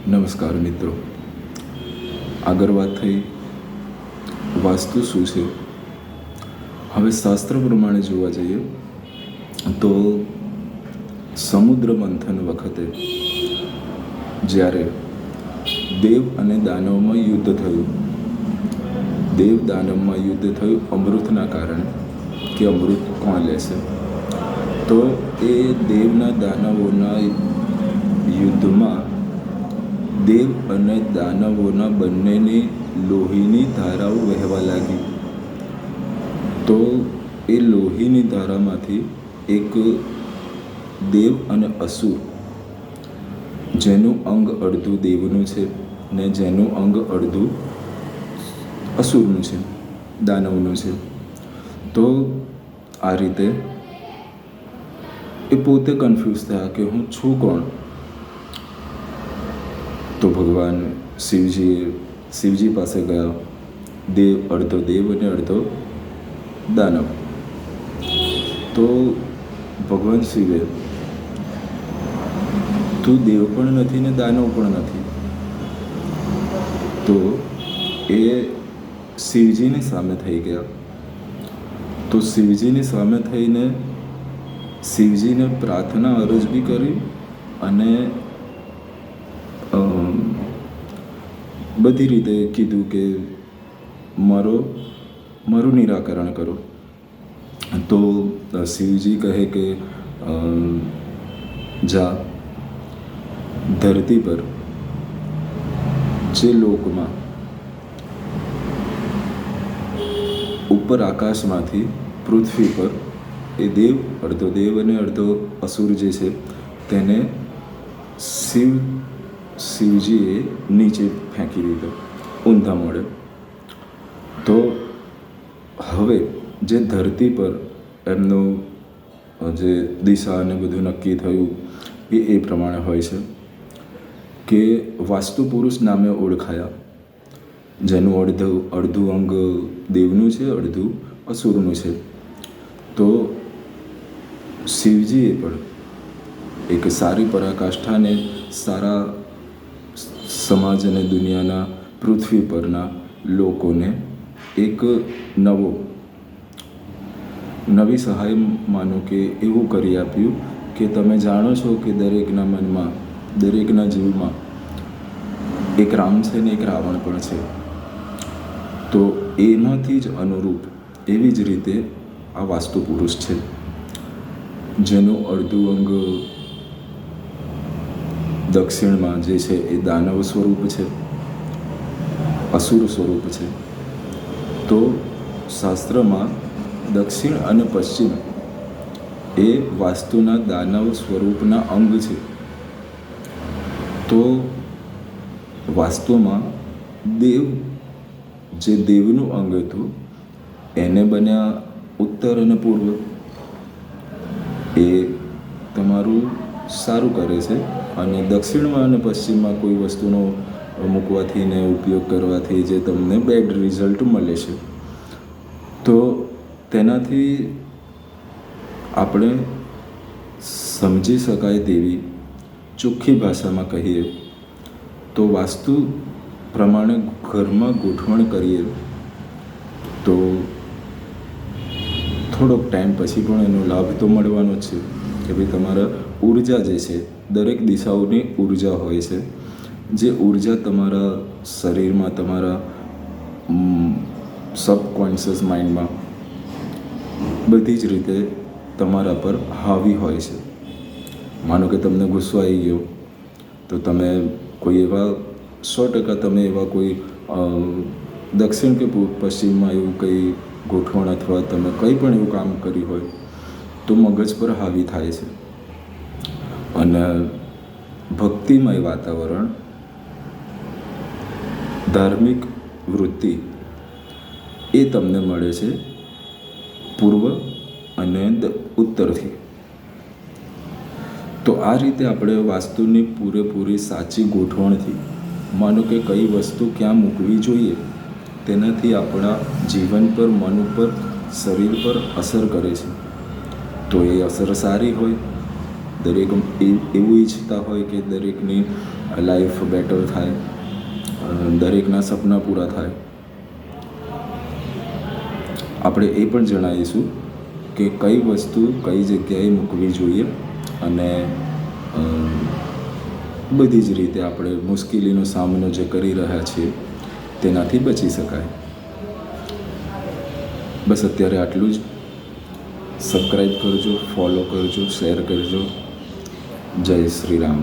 નમસ્કાર મિત્રો, આગળ વાત થઈ વાસ્તુ શું છે. હવે શાસ્ત્ર પ્રમાણે જોવા જઈએ તો સમુદ્ર મંથન વખતે જ્યારે દેવ અને દાનવમાં યુદ્ધ થયું, દેવ દાનવમાં યુદ્ધ થયું અમૃતના કારણે કે અમૃત કોણ લેશે, તો એ દેવના દાનવોના યુદ્ધમાં દેવ અને દાનવોના બંનેની લોહીની ધારાઓ વહેવા લાગી. તો એ લોહીની ધારામાંથી એક દેવ અને અસુર, જેનું અંગ અડધું દેવનું છે ને જેનું અંગ અડધું અસુરનું છે, દાનવનું છે. તો આ રીતે એ પોતે કન્ફ્યુઝ થયા કે હું છું કોણ. તો ભગવાન શિવજી પાસે ગયા. અડધો દેવ અને અડધો દાનવ. તો ભગવાન શિવે, તું દેવ પણ નથી ને દાનવ પણ નથી. તો એ શિવજીની સામે થઈ ગયા. તો શિવજીની સામે થઈને શિવજીને પ્રાર્થના અરજ બી કરી અને બધી રીતે કીધું કે મારું નિરાકરણ કરો. તો શિવજી કહે કે જા ધરતી પર જે લોકમાં ઉપર આકાશમાંથી પૃથ્વી પર એ દેવ, અડધો દેવ અને અડધો અસુર જે છે તેને શિવજીએ નીચે ફેંકી દીધો, ઊંધા મોડે. તો હવે જે ધરતી પર એમનું જે દિશા અને બધું નક્કી થયું એ પ્રમાણે હોય છે કે વાસ્તુ પુરુષ નામે ઓળખાયા, જેનું અડધું અંગ દેવનું છે, અડધું અસુરનું છે. તો શિવજીએ પણ એક સારી પરાકાષ્ઠાને સારા સમાજ અને દુનિયાના પૃથ્વી પરના લોકોને એક નવી સહાય માનો કે એવું કરી આપ્યું કે તમે જાણો છો કે દરેકના મનમાં, દરેકના જીવમાં એક રામ છે ને એક રાવણ પણ છે. તો એનાથી જ અનુરૂપ એવી જ રીતે આ વાસ્તુ પુરુષ છે, જેનું અડધું અંગ દક્ષિણમાં જે છે એ દાનવ સ્વરૂપ છે, અસુર સ્વરૂપ છે. તો શાસ્ત્રમાં દક્ષિણ અને પશ્ચિમ એ વાસ્તુના દાનવ સ્વરૂપના અંગ છે. તો વાસ્તુમાં દેવ, જે દેવનું અંગ હતું એને બન્યા ઉત્તર અને પૂર્વ. એ તમારું સારું કરે છે. અને દક્ષિણમાં અને પશ્ચિમમાં કોઈ વસ્તુનો મૂકવાથી ને ઉપયોગ કરવાથી જે તમને બેડ રિઝલ્ટ મળે છે. તો તેનાથી આપણે સમજી શકાય તેવી ચોખ્ખી ભાષામાં કહીએ તો વાસ્તુ પ્રમાણે ઘરમાં ગોઠવણ કરીએ તો થોડોક ટાઈમ પછી પણ એનો લાભ તો મળવાનો જ છે કે ભાઈ તમારા ઉર્જા જે છે, દરેક દિશાઓની ઉર્જા હોય છે. જે ઉર્જા તમારા શરીરમાં, તમારા સબકોન્શિયસ માઇન્ડમાં બધી જ રીતે તમારા પર હાવી હોય છે. માનો કે તમને ગુસ્સો આવી ગયો તો તમે કોઈ એવા 100% તમે એવા કોઈ દક્ષિણ કે પશ્ચિમમાં એવું કંઈ ગોઠવણ અથવા તમે કંઈ પણ એવું કામ કર્યું હોય તો મગજ પર હાવી થાય છે. અને ભક્તિમય વાતાવરણ, ધાર્મિક વૃત્તિ એ તમને મળે છે પૂર્વ અને ઉત્તરથી. તો આ રીતે આપણે વાસ્તુની પૂરેપૂરી સાચી ગોઠવણથી, માનો કે કઈ વસ્તુ ક્યાં મૂકવી જોઈએ, તેનાથી આપણા જીવન પર, મન ઉપર, શરીર પર અસર કરે છે. તો એ અસર સારી હોય દરેક એવું ઈચ્છતા હોય કે દરેકની લાઈફ બેટર થાય, દરેકના સપના પૂરા થાય. આપણે એ પણ જણાવીશું કે કઈ વસ્તુ કઈ જગ્યાએ મૂકવી જોઈએ અને બધી જ રીતે આપણે મુશ્કેલીનો સામનો જે કરી રહ્યા છીએ તેનાથી બચી શકાય. બસ અત્યારે આટલું જ. સબસ્ક્રાઈબ કરજો, ફોલો કરજો, શેર કરજો. જય શ્રી રામ.